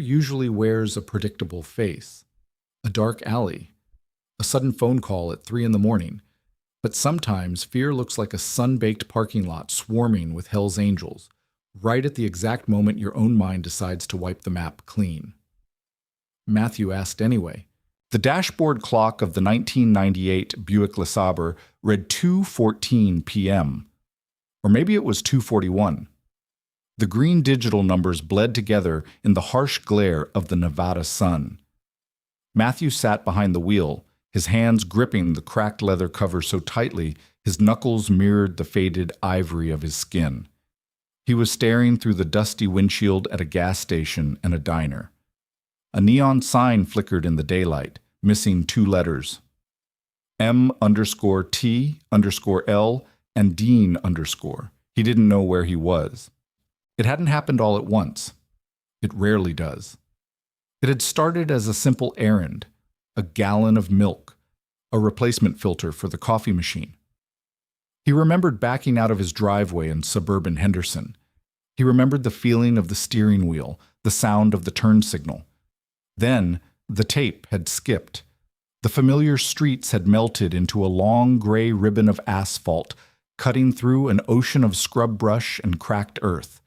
usually wears a predictable face. A dark alley, a sudden phone call at 3 in the morning. But sometimes fear looks like a sun-baked parking lot swarming with Hell's Angels, right at the exact moment your own mind decides to wipe the map clean. Matthew asked anyway. The dashboard clock of the 1998 Buick LeSabre read 2:14 p.m. Or maybe it was 2:41. The green digital numbers bled together in the harsh glare of the Nevada sun. Matthew sat behind the wheel, his hands gripping the cracked leather cover so tightly his knuckles mirrored the faded ivory of his skin. He was staring through the dusty windshield at a gas station and a diner. A neon sign flickered in the daylight, missing 2 letters. M_T_L and Dean _. He didn't know where he was. It hadn't happened all at once. It rarely does. It had started as a simple errand, a gallon of milk, a replacement filter for the coffee machine. He remembered backing out of his driveway in suburban Henderson. He remembered the feeling of the steering wheel, the sound of the turn signal. Then, the tape had skipped. The familiar streets had melted into a long gray ribbon of asphalt, cutting through an ocean of scrub brush and cracked earth.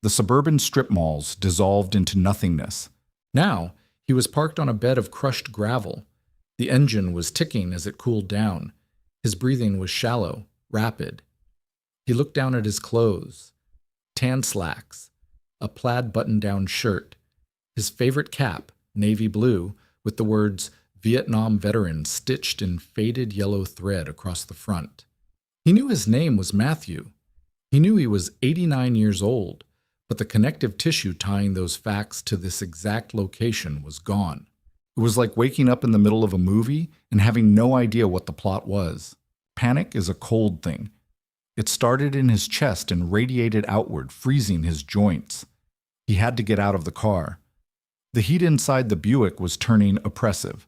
The suburban strip malls dissolved into nothingness. Now, he was parked on a bed of crushed gravel. The engine was ticking as it cooled down. His breathing was shallow, rapid. He looked down at his clothes. Tan slacks, a plaid button-down shirt, his favorite cap, navy blue, with the words Vietnam Veteran stitched in faded yellow thread across the front. He knew his name was Matthew. He knew he was 89 years old, but the connective tissue tying those facts to this exact location was gone. It was like waking up in the middle of a movie and having no idea what the plot was. Panic is a cold thing. It started in his chest and radiated outward, freezing his joints. He had to get out of the car. The heat inside the Buick was turning oppressive.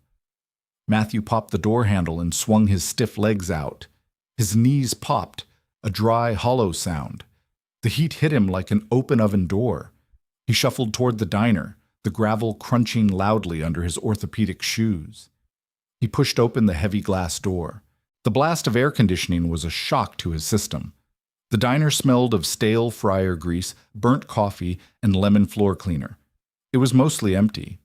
Matthew popped the door handle and swung his stiff legs out. His knees popped, a dry, hollow sound. The heat hit him like an open oven door. He shuffled toward the diner, the gravel crunching loudly under his orthopedic shoes. He pushed open the heavy glass door. The blast of air conditioning was a shock to his system. The diner smelled of stale fryer grease, burnt coffee, and lemon floor cleaner. It was mostly empty.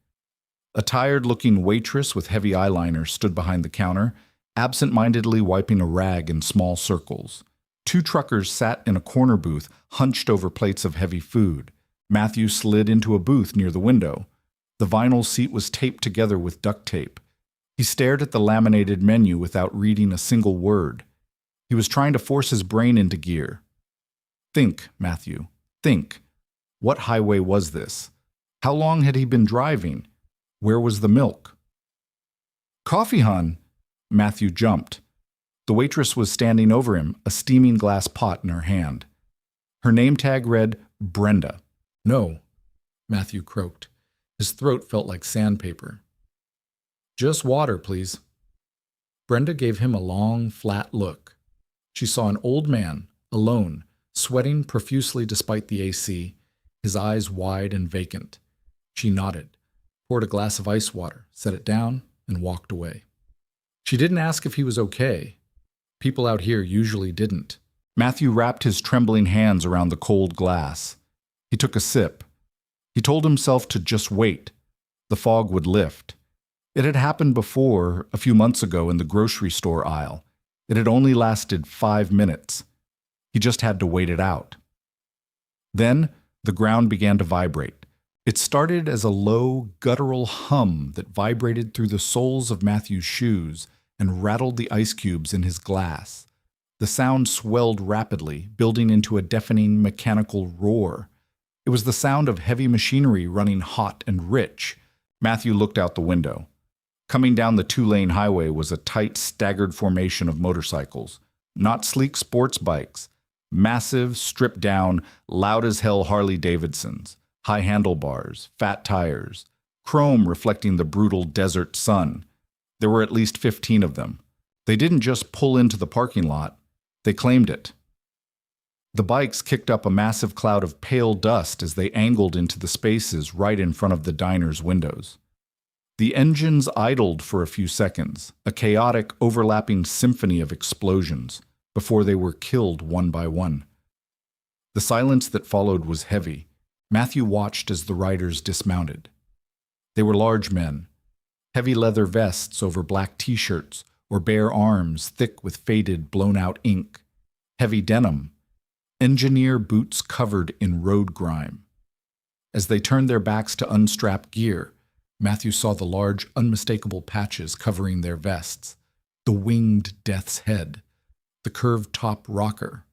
A tired-looking waitress with heavy eyeliner stood behind the counter, absent-mindedly wiping a rag in small circles. 2 truckers sat in a corner booth, hunched over plates of heavy food. Matthew slid into a booth near the window. The vinyl seat was taped together with duct tape. He stared at the laminated menu without reading a single word. He was trying to force his brain into gear. Think, Matthew, think. What highway was this? How long had he been driving? Where was the milk? Coffee, hon. Matthew jumped. The waitress was standing over him, a steaming glass pot in her hand. Her name tag read, Brenda. No, Matthew croaked. His throat felt like sandpaper. Just water, please. Brenda gave him a long, flat look. She saw an old man, alone, sweating profusely despite the AC, his eyes wide and vacant. She nodded, poured a glass of ice water, set it down, and walked away. She didn't ask if he was okay. People out here usually didn't. Matthew wrapped his trembling hands around the cold glass. He took a sip. He told himself to just wait. The fog would lift. It had happened before, a few months ago in the grocery store aisle. It had only lasted 5 minutes. He just had to wait it out. Then, the ground began to vibrate. It started as a low, guttural hum that vibrated through the soles of Matthew's shoes and rattled the ice cubes in his glass. The sound swelled rapidly, building into a deafening mechanical roar. It was the sound of heavy machinery running hot and rich. Matthew looked out the window. Coming down the 2-lane highway was a tight, staggered formation of motorcycles. Not sleek sports bikes. Massive, stripped-down, loud-as-hell Harley-Davidsons. High handlebars, fat tires. Chrome reflecting the brutal desert sun. There were at least 15 of them. They didn't just pull into the parking lot. They claimed it. The bikes kicked up a massive cloud of pale dust as they angled into the spaces right in front of the diner's windows. The engines idled for a few seconds, a chaotic, overlapping symphony of explosions, before they were killed one by one. The silence that followed was heavy. Matthew watched as the riders dismounted. They were large men, heavy leather vests over black t-shirts or bare arms thick with faded, blown-out ink, heavy denim, engineer boots covered in road grime. As they turned their backs to unstrap gear, Matthew saw the large, unmistakable patches covering their vests, the winged death's head, the curved top rocker,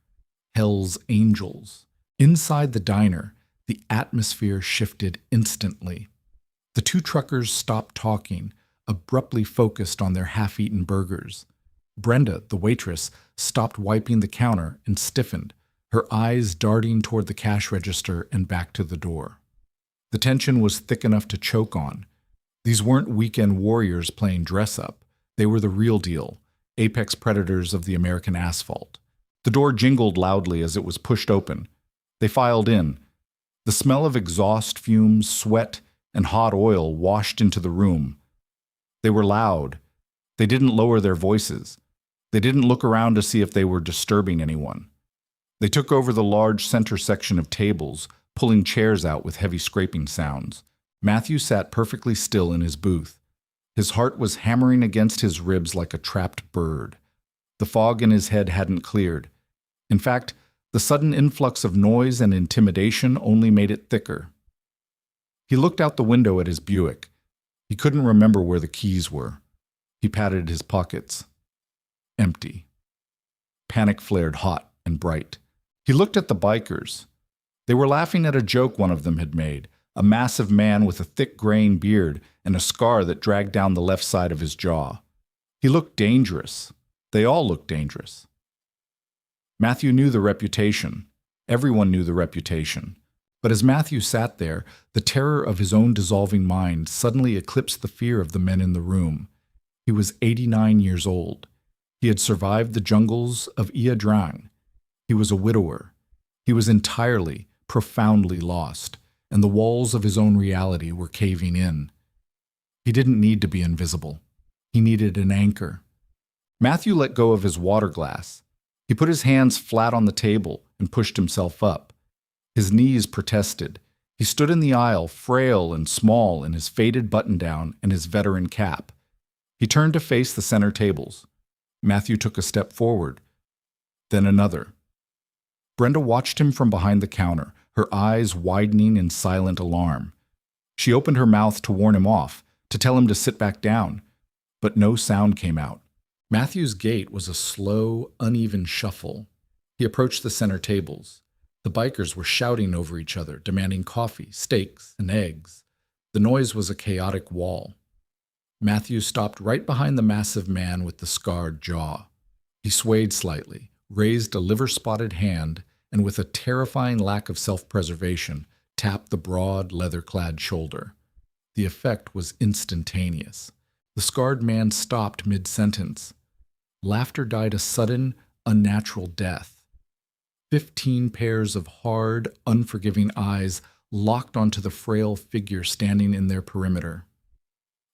Hell's Angels. Inside the diner, the atmosphere shifted instantly. The two truckers stopped talking, abruptly focused on their half-eaten burgers. Brenda, the waitress, stopped wiping the counter and stiffened, her eyes darting toward the cash register and back to the door. The tension was thick enough to choke on. These weren't weekend warriors playing dress-up. They were the real deal, apex predators of the American asphalt. The door jingled loudly as it was pushed open. They filed in. The smell of exhaust fumes, sweat, and hot oil washed into the room. They were loud. They didn't lower their voices. They didn't look around to see if they were disturbing anyone. They took over the large center section of tables, pulling chairs out with heavy scraping sounds. Matthew sat perfectly still in his booth. His heart was hammering against his ribs like a trapped bird. The fog in his head hadn't cleared. In fact, the sudden influx of noise and intimidation only made it thicker. He looked out the window at his Buick. He couldn't remember where the keys were. He patted his pockets. Empty. Panic flared hot and bright. He looked at the bikers. They were laughing at a joke one of them had made, a massive man with a thick graying beard and a scar that dragged down the left side of his jaw. He looked dangerous. They all looked dangerous. Matthew knew the reputation. Everyone knew the reputation. But as Matthew sat there, the terror of his own dissolving mind suddenly eclipsed the fear of the men in the room. He was 89 years old. He had survived the jungles of Ia Drang. He was a widower. He was entirely, profoundly lost, and the walls of his own reality were caving in. He didn't need to be invisible. He needed an anchor. Matthew let go of his water glass. He put his hands flat on the table and pushed himself up. His knees protested. He stood in the aisle, frail and small in his faded button-down and his veteran cap. He turned to face the center tables. Matthew took a step forward, then another. Brenda watched him from behind the counter, her eyes widening in silent alarm. She opened her mouth to warn him off, to tell him to sit back down, but no sound came out. Matthew's gait was a slow, uneven shuffle. He approached the center tables. The bikers were shouting over each other, demanding coffee, steaks, and eggs. The noise was a chaotic wall. Matthew stopped right behind the massive man with the scarred jaw. He swayed slightly, raised a liver-spotted hand, and with a terrifying lack of self-preservation, tapped the broad, leather-clad shoulder. The effect was instantaneous. The scarred man stopped mid-sentence. Laughter died a sudden, unnatural death. 15 pairs of hard, unforgiving eyes locked onto the frail figure standing in their perimeter.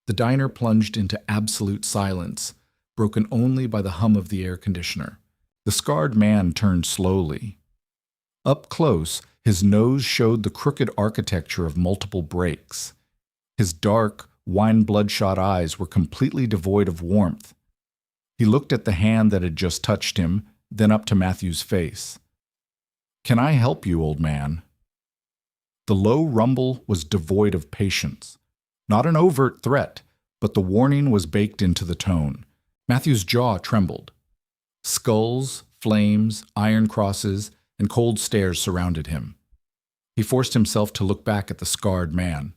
The diner plunged into absolute silence, broken only by the hum of the air conditioner. The scarred man turned slowly. Up close, his nose showed the crooked architecture of multiple breaks. His dark, wine-bloodshot eyes were completely devoid of warmth. He looked at the hand that had just touched him, then up to Matthew's face. "Can I help you, old man?" The low rumble was devoid of patience. Not an overt threat, but the warning was baked into the tone. Matthew's jaw trembled. Skulls, flames, iron crosses, and cold stares surrounded him. He forced himself to look back at the scarred man.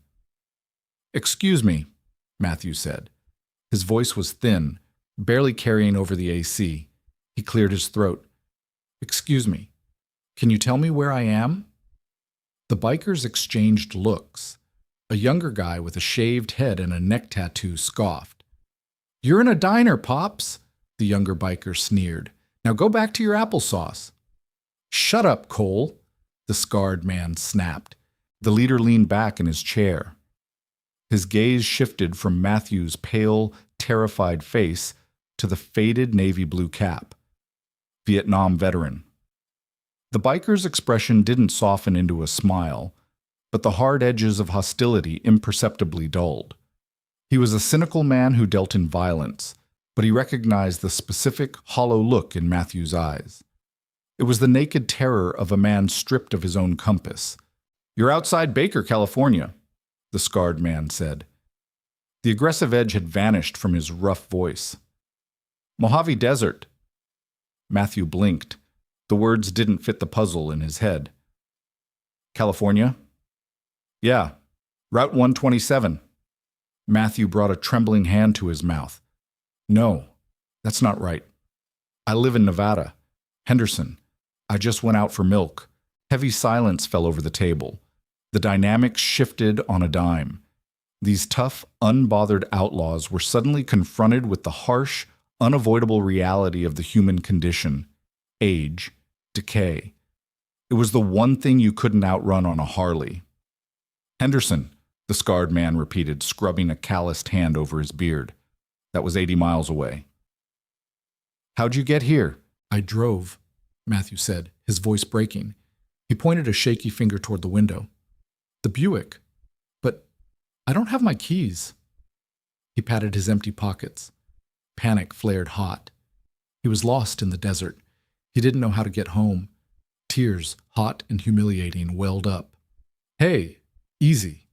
"Excuse me," Matthew said. His voice was thin, barely carrying over the AC. He cleared his throat. "Excuse me. Can you tell me where I am?" The bikers exchanged looks. A younger guy with a shaved head and a neck tattoo scoffed. "You're in a diner, Pops," the younger biker sneered. "Now go back to your applesauce." Shut up, Cole, the scarred man snapped. The leader leaned back in his chair. His gaze shifted from Matthew's pale, terrified face to the faded navy blue cap. Vietnam veteran. The biker's expression didn't soften into a smile, but the hard edges of hostility imperceptibly dulled. He was a cynical man who dealt in violence, but he recognized the specific, hollow look in Matthew's eyes. It was the naked terror of a man stripped of his own compass. "You're outside Baker, California," the scarred man said. The aggressive edge had vanished from his rough voice. "Mojave Desert." Matthew blinked. The words didn't fit the puzzle in his head. "California?" "Yeah, Route 127. Matthew brought a trembling hand to his mouth. "No, that's not right. I live in Nevada. Henderson. I just went out for milk." Heavy silence fell over the table. The dynamics shifted on a dime. These tough, unbothered outlaws were suddenly confronted with the harsh, unavoidable reality of the human condition: age, decay. It was the one thing you couldn't outrun on a Harley. "Henderson," the scarred man repeated, scrubbing a calloused hand over his beard. "That was 80 miles away." "How'd you get here?" "I drove," Matthew said, his voice breaking. He pointed a shaky finger toward the window. "The Buick. But I don't have my keys." He patted his empty pockets. Panic flared hot. He was lost in the desert. He didn't know how to get home. Tears, hot and humiliating, welled up. "Hey, easy."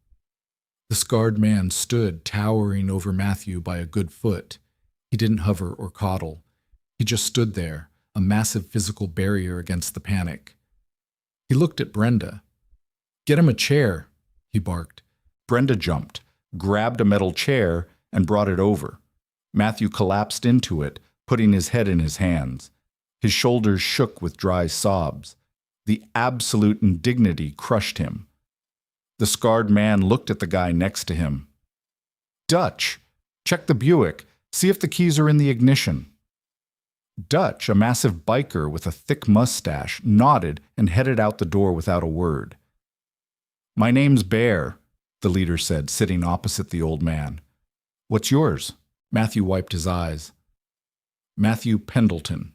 The scarred man stood towering over Matthew by a good foot. He didn't hover or coddle. He just stood there, a massive physical barrier against the panic. He looked at Brenda. "Get him a chair," he barked. Brenda jumped, grabbed a metal chair, and brought it over. Matthew collapsed into it, putting his head in his hands. His shoulders shook with dry sobs. The absolute indignity crushed him. The scarred man looked at the guy next to him. "Dutch, check the Buick. See if the keys are in the ignition." Dutch, a massive biker with a thick mustache, nodded and headed out the door without a word. "My name's Bear," the leader said, sitting opposite the old man. "What's yours?" Matthew wiped his eyes. "Matthew Pendleton."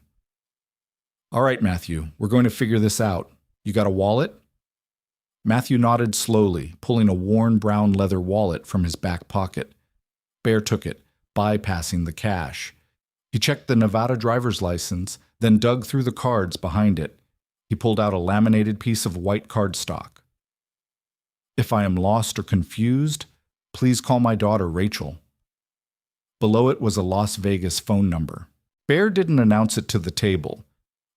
"All right, Matthew, we're going to figure this out. You got a wallet?" Matthew nodded slowly, pulling a worn brown leather wallet from his back pocket. Bear took it, bypassing the cash. He checked the Nevada driver's license, then dug through the cards behind it. He pulled out a laminated piece of white cardstock. "If I am lost or confused, please call my daughter Rachel." Below it was a Las Vegas phone number. Bear didn't announce it to the table.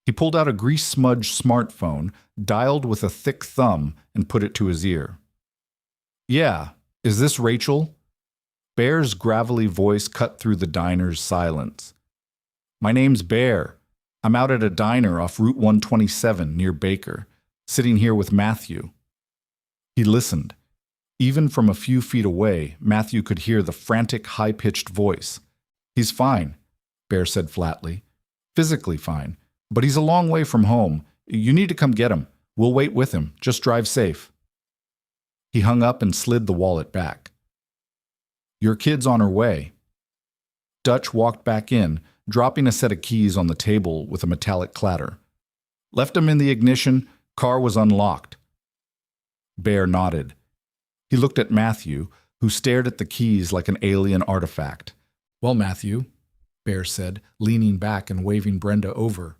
He pulled out a grease-smudged smartphone, dialed with a thick thumb, and put it to his ear. "Yeah, is this Rachel?" Bear's gravelly voice cut through the diner's silence. "My name's Bear. I'm out at a diner off Route 127 near Baker, sitting here with Matthew." He listened. Even from a few feet away, Matthew could hear the frantic, high-pitched voice. "He's fine," Bear said flatly. "Physically fine. But he's a long way from home. You need to come get him. We'll wait with him. Just drive safe." He hung up and slid the wallet back. "Your kid's on her way." Dutch walked back in, dropping a set of keys on the table with a metallic clatter. "Left 'em in the ignition. Car was unlocked." Bear nodded. He looked at Matthew, who stared at the keys like an alien artifact. "Well, Matthew," Bear said, leaning back and waving Brenda over.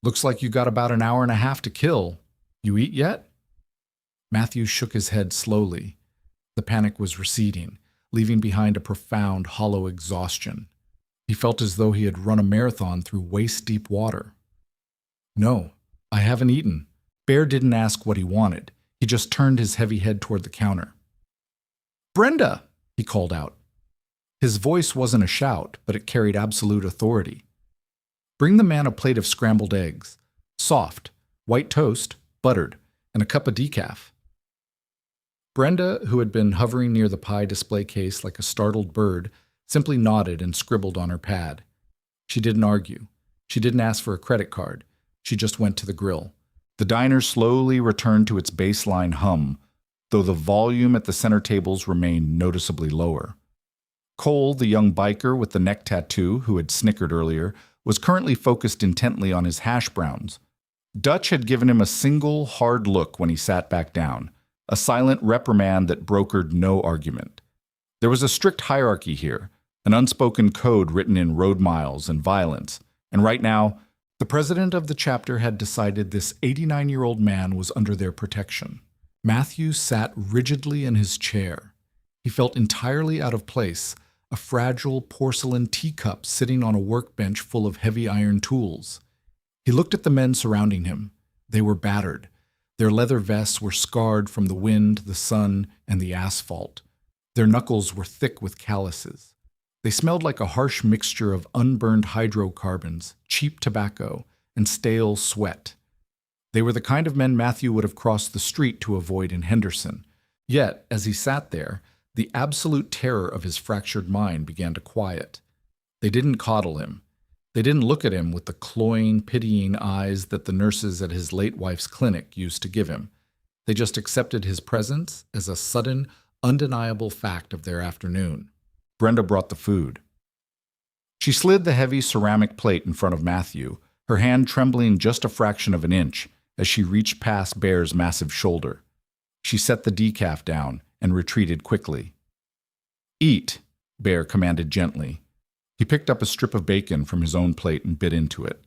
"Looks like you got about an hour and a half to kill. You eat yet?" Matthew shook his head slowly. The panic was receding, leaving behind a profound, hollow exhaustion. He felt as though he had run a marathon through waist-deep water. "No, I haven't eaten." Bear didn't ask what he wanted. He just turned his heavy head toward the counter. "Brenda!" he called out. His voice wasn't a shout, but it carried absolute authority. "Bring the man a plate of scrambled eggs, soft, white toast, buttered, and a cup of decaf." Brenda, who had been hovering near the pie display case like a startled bird, simply nodded and scribbled on her pad. She didn't argue. She didn't ask for a credit card. She just went to the grill. The diner slowly returned to its baseline hum, though the volume at the center tables remained noticeably lower. Cole, the young biker with the neck tattoo who had snickered earlier, was currently focused intently on his hash browns. Dutch had given him a single hard look when he sat back down, a silent reprimand that brokered no argument. There was a strict hierarchy here, an unspoken code written in road miles and violence, and right now, the president of the chapter had decided this 89-year-old man was under their protection. Matthew sat rigidly in his chair. He felt entirely out of place, a fragile porcelain teacup sitting on a workbench full of heavy iron tools. He looked at the men surrounding him. They were battered. Their leather vests were scarred from the wind, the sun, and the asphalt. Their knuckles were thick with calluses. They smelled like a harsh mixture of unburned hydrocarbons, cheap tobacco, and stale sweat. They were the kind of men Matthew would have crossed the street to avoid in Henderson. Yet, as he sat there, the absolute terror of his fractured mind began to quiet. They didn't coddle him. They didn't look at him with the cloying, pitying eyes that the nurses at his late wife's clinic used to give him. They just accepted his presence as a sudden, undeniable fact of their afternoon. Brenda brought the food. She slid the heavy ceramic plate in front of Matthew, her hand trembling just a fraction of an inch as she reached past Bear's massive shoulder. She set the decaf down and retreated quickly. "Eat," Bear commanded gently. He picked up a strip of bacon from his own plate and bit into it.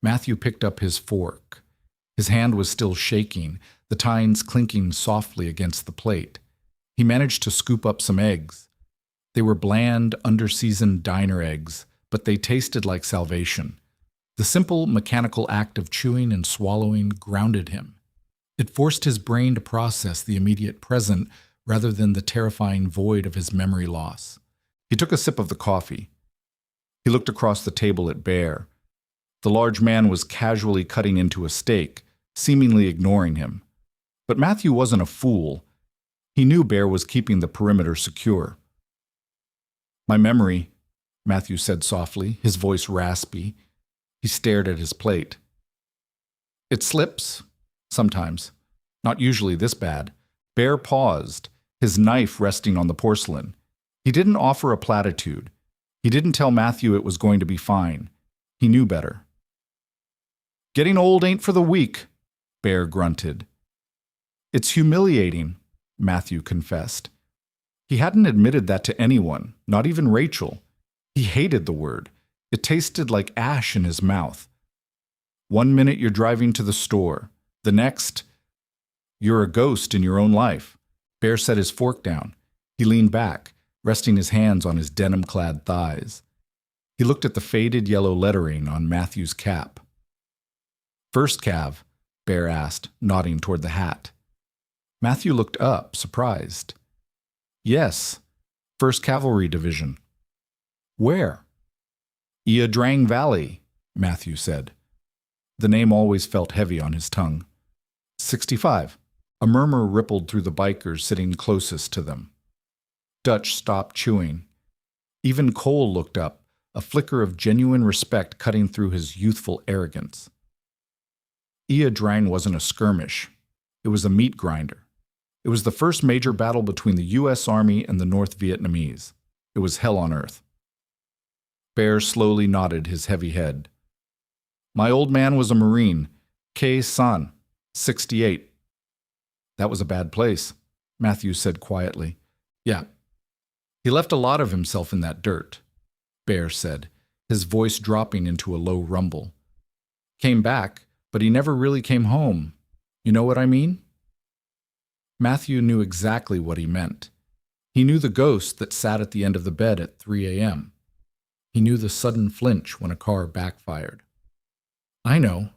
Matthew picked up his fork. His hand was still shaking, the tines clinking softly against the plate. He managed to scoop up some eggs. They were bland, under-seasoned diner eggs, but they tasted like salvation. The simple, mechanical act of chewing and swallowing grounded him. It forced his brain to process the immediate present rather than the terrifying void of his memory loss. He took a sip of the coffee. He looked across the table at Bear. The large man was casually cutting into a steak, seemingly ignoring him. But Matthew wasn't a fool. He knew Bear was keeping the perimeter secure. "My memory," Matthew said softly, his voice raspy. He stared at his plate. "It slips. Sometimes. Not usually this bad." Bear paused, his knife resting on the porcelain. He didn't offer a platitude. He didn't tell Matthew it was going to be fine. He knew better. "Getting old ain't for the weak," Bear grunted. "It's humiliating," Matthew confessed. He hadn't admitted that to anyone, not even Rachel. He hated the word. It tasted like ash in his mouth. One minute you're driving to the store. The next, you're a ghost in your own life. Bear set his fork down. He leaned back, resting his hands on his denim-clad thighs. He looked at the faded yellow lettering on Matthew's cap. "First Cav?" Bear asked, nodding toward the hat. Matthew looked up, surprised. "Yes, 1st Cavalry Division." "Where?" "Ia Drang Valley," Matthew said. The name always felt heavy on his tongue. 65. A murmur rippled through the bikers sitting closest to them. Dutch stopped chewing. Even Cole looked up, a flicker of genuine respect cutting through his youthful arrogance. Ia Drang wasn't a skirmish. It was a meat grinder. It was the first major battle between the U.S. Army and the North Vietnamese. It was hell on earth. Bear slowly nodded his heavy head. "My old man was a Marine, Khe San, 68. "That was a bad place," Matthew said quietly. "Yeah. He left a lot of himself in that dirt," Bear said, his voice dropping into a low rumble. "Came back, but he never really came home. You know what I mean?" Matthew knew exactly what he meant. He knew the ghost that sat at the end of the bed at 3 a.m. He knew the sudden flinch when a car backfired. "I know.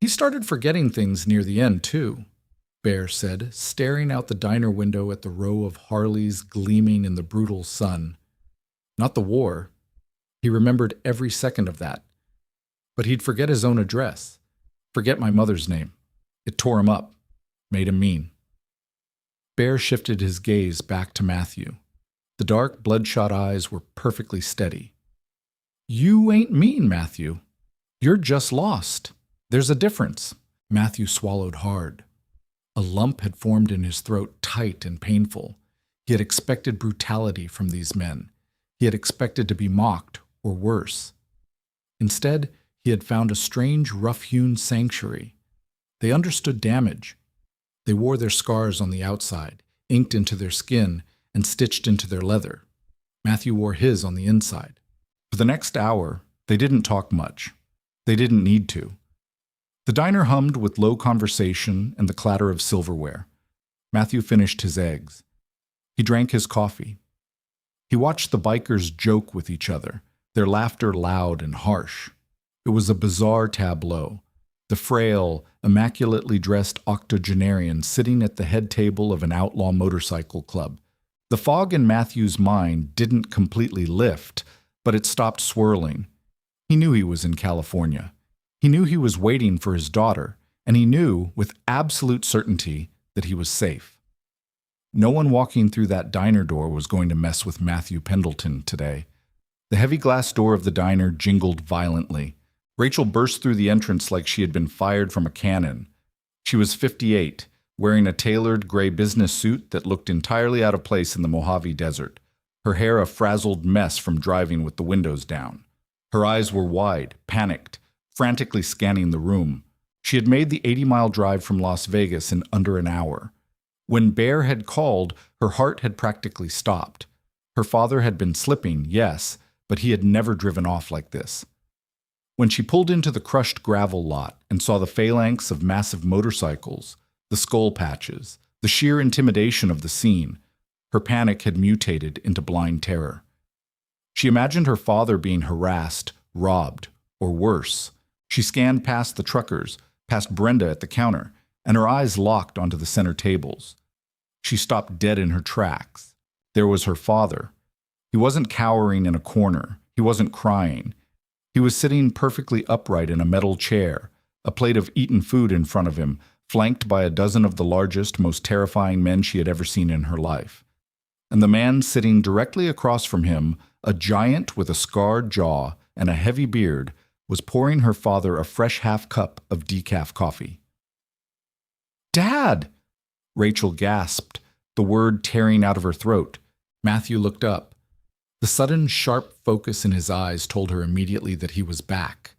He started forgetting things near the end, too," Bear said, staring out the diner window at the row of Harleys gleaming in the brutal sun. Not the war. He remembered every second of that. But he'd forget his own address. Forget my mother's name. It tore him up. Made him mean. Bear shifted his gaze back to Matthew. The dark, bloodshot eyes were perfectly steady. "You ain't mean, Matthew. You're just lost. There's a difference." Matthew swallowed hard. A lump had formed in his throat, tight and painful. He had expected brutality from these men. He had expected to be mocked, or worse. Instead, he had found a strange, rough-hewn sanctuary. They understood damage. They wore their scars on the outside, inked into their skin and stitched into their leather. Matthew wore his on the inside. For the next hour, they didn't talk much. They didn't need to. The diner hummed with low conversation and the clatter of silverware. Matthew finished his eggs. He drank his coffee. He watched the bikers joke with each other, their laughter loud and harsh. It was a bizarre tableau. The frail, immaculately dressed octogenarian sitting at the head table of an outlaw motorcycle club. The fog in Matthew's mind didn't completely lift, but it stopped swirling. He knew he was in California. He knew he was waiting for his daughter, and he knew with absolute certainty that he was safe. No one walking through that diner door was going to mess with Matthew Pendleton today. The heavy glass door of the diner jingled violently. Rachel burst through the entrance like she had been fired from a cannon. She was 58, wearing a tailored gray business suit that looked entirely out of place in the Mojave Desert, her hair a frazzled mess from driving with the windows down. Her eyes were wide, panicked, frantically scanning the room. She had made the 80-mile drive from Las Vegas in under an hour. When Bear had called, her heart had practically stopped. Her father had been slipping, yes, but he had never driven off like this. When she pulled into the crushed gravel lot and saw the phalanx of massive motorcycles, the skull patches, the sheer intimidation of the scene, her panic had mutated into blind terror. She imagined her father being harassed, robbed, or worse. She scanned past the truckers, past Brenda at the counter, and her eyes locked onto the center tables. She stopped dead in her tracks. There was her father. He wasn't cowering in a corner. He wasn't crying. He was sitting perfectly upright in a metal chair, a plate of eaten food in front of him, flanked by a dozen of the largest, most terrifying men she had ever seen in her life. And the man sitting directly across from him, a giant with a scarred jaw and a heavy beard, was pouring her father a fresh half-cup of decaf coffee. "Dad!" Rachel gasped, the word tearing out of her throat. Matthew looked up. The sudden, sharp focus in his eyes told her immediately that he was back.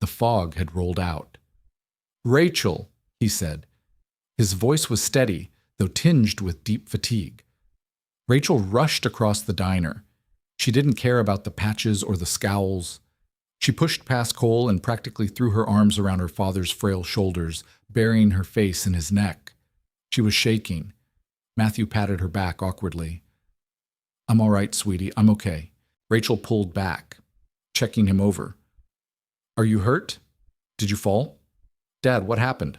The fog had rolled out. "Rachel," he said. His voice was steady, though tinged with deep fatigue. Rachel rushed across the diner. She didn't care about the patches or the scowls. She pushed past Cole and practically threw her arms around her father's frail shoulders, burying her face in his neck. She was shaking. Matthew patted her back awkwardly. "I'm all right, sweetie. I'm okay." Rachel pulled back, checking him over. "Are you hurt? Did you fall?" "Dad, what happened?"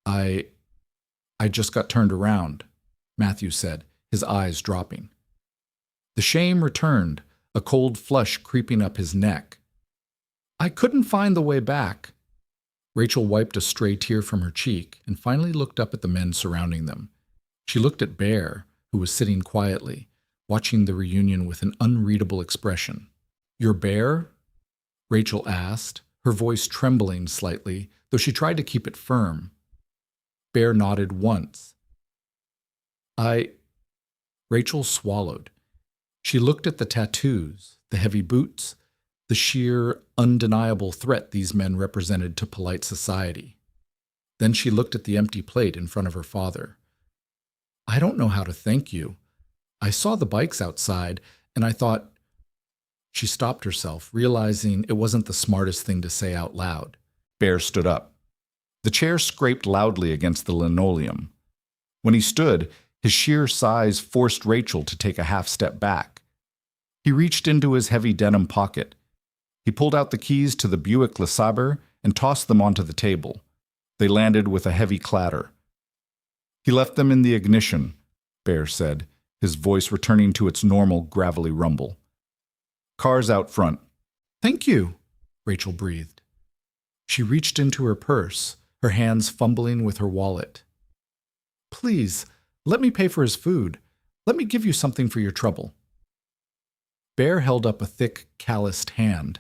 I just got turned around," Matthew said, his eyes dropping. The shame returned, a cold flush creeping up his neck. "I couldn't find the way back." Rachel wiped a stray tear from her cheek and finally looked up at the men surrounding them. She looked at Bear, who was sitting quietly, watching the reunion with an unreadable expression. "You're Bear?" Rachel asked, her voice trembling slightly, though she tried to keep it firm. Bear nodded once. Rachel swallowed. She looked at the tattoos, the heavy boots, the sheer, undeniable threat these men represented to polite society. Then she looked at the empty plate in front of her father. "I don't know how to thank you. I saw the bikes outside, and I thought—" She stopped herself, realizing it wasn't the smartest thing to say out loud. Bear stood up. The chair scraped loudly against the linoleum. When he stood, his sheer size forced Rachel to take a half step back. He reached into his heavy denim pocket. He pulled out the keys to the Buick LeSabre and tossed them onto the table. They landed with a heavy clatter. "He left them in the ignition," Bear said, his voice returning to its normal gravelly rumble. "Car's out front." "Thank you," Rachel breathed. She reached into her purse, her hands fumbling with her wallet. "Please, let me pay for his food. Let me give you something for your trouble." Bear held up a thick, calloused hand.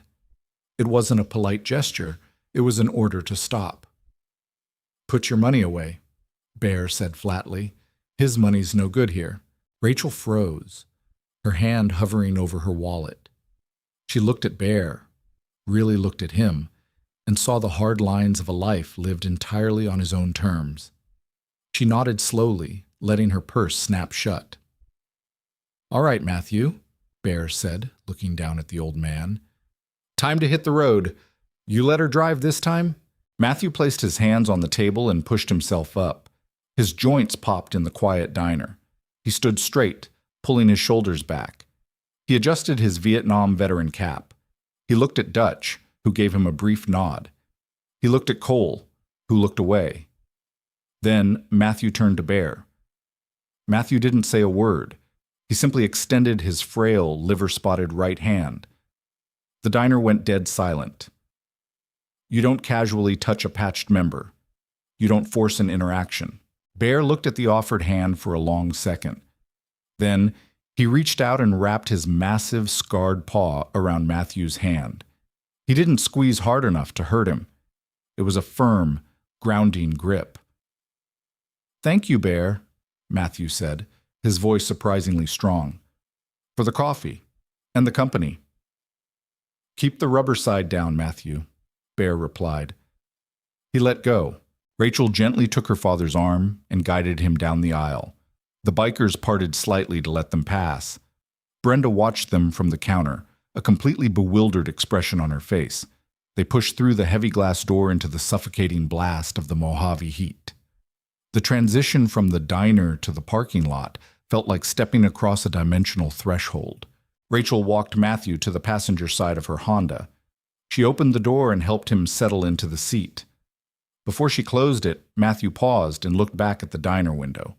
It wasn't a polite gesture. It was an order to stop. Put your money away, Bear said flatly. His money's no good here. Rachel froze, her hand hovering over her wallet. She looked at Bear, really looked at him, and saw the hard lines of a life lived entirely on his own terms. She nodded slowly, letting her purse snap shut. "All right, Matthew," Bear said, looking down at the old man. "Time to hit the road. You let her drive this time?" Matthew placed his hands on the table and pushed himself up. His joints popped in the quiet diner. He stood straight, pulling his shoulders back. He adjusted his Vietnam veteran cap. He looked at Dutch, who gave him a brief nod. He looked at Cole, who looked away. Then Matthew turned to Bear. Matthew didn't say a word. He simply extended his frail, liver-spotted right hand. The diner went dead silent. You don't casually touch a patched member. You don't force an interaction. Bear looked at the offered hand for a long second. Then he reached out and wrapped his massive, scarred paw around Matthew's hand. He didn't squeeze hard enough to hurt him. It was a firm, grounding grip. "Thank you, Bear," Matthew said, his voice surprisingly strong. "For the coffee and the company." "Keep the rubber side down, Matthew," Bear replied. He let go. Rachel gently took her father's arm and guided him down the aisle. The bikers parted slightly to let them pass. Brenda watched them from the counter, a completely bewildered expression on her face. They pushed through the heavy glass door into the suffocating blast of the Mojave heat. The transition from the diner to the parking lot felt like stepping across a dimensional threshold. Rachel walked Matthew to the passenger side of her Honda. She opened the door and helped him settle into the seat. Before she closed it, Matthew paused and looked back at the diner window.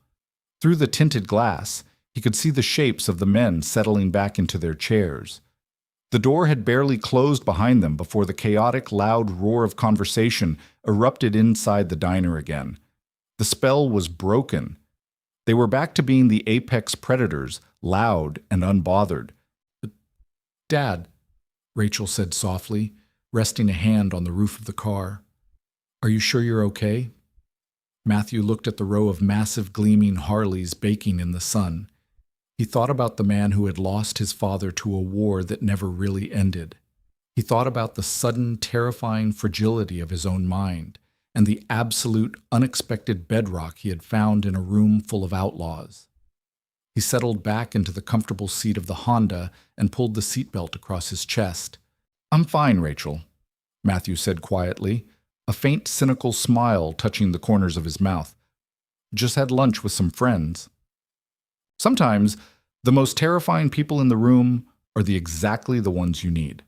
Through the tinted glass, he could see the shapes of the men settling back into their chairs. The door had barely closed behind them before the chaotic, loud roar of conversation erupted inside the diner again. The spell was broken. They were back to being the apex predators, loud and unbothered. "Dad," Rachel said softly, resting a hand on the roof of the car. "Are you sure you're okay?" Matthew looked at the row of massive gleaming Harleys baking in the sun. He thought about the man who had lost his father to a war that never really ended. He thought about the sudden, terrifying fragility of his own mind and the absolute, unexpected bedrock he had found in a room full of outlaws. He settled back into the comfortable seat of the Honda and pulled the seatbelt across his chest. "I'm fine, Rachel," Matthew said quietly, a faint, cynical smile touching the corners of his mouth. "Just had lunch with some friends." Sometimes, the most terrifying people in the room are exactly the ones you need.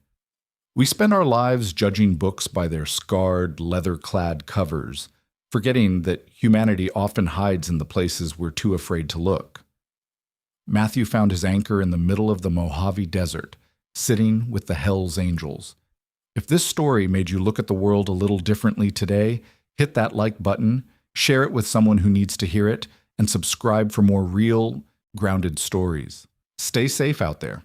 We spend our lives judging books by their scarred, leather-clad covers, forgetting that humanity often hides in the places we're too afraid to look. Matthew found his anchor in the middle of the Mojave Desert, sitting with the Hells Angels. If this story made you look at the world a little differently today, hit that like button, share it with someone who needs to hear it, and subscribe for more real, grounded stories. Stay safe out there.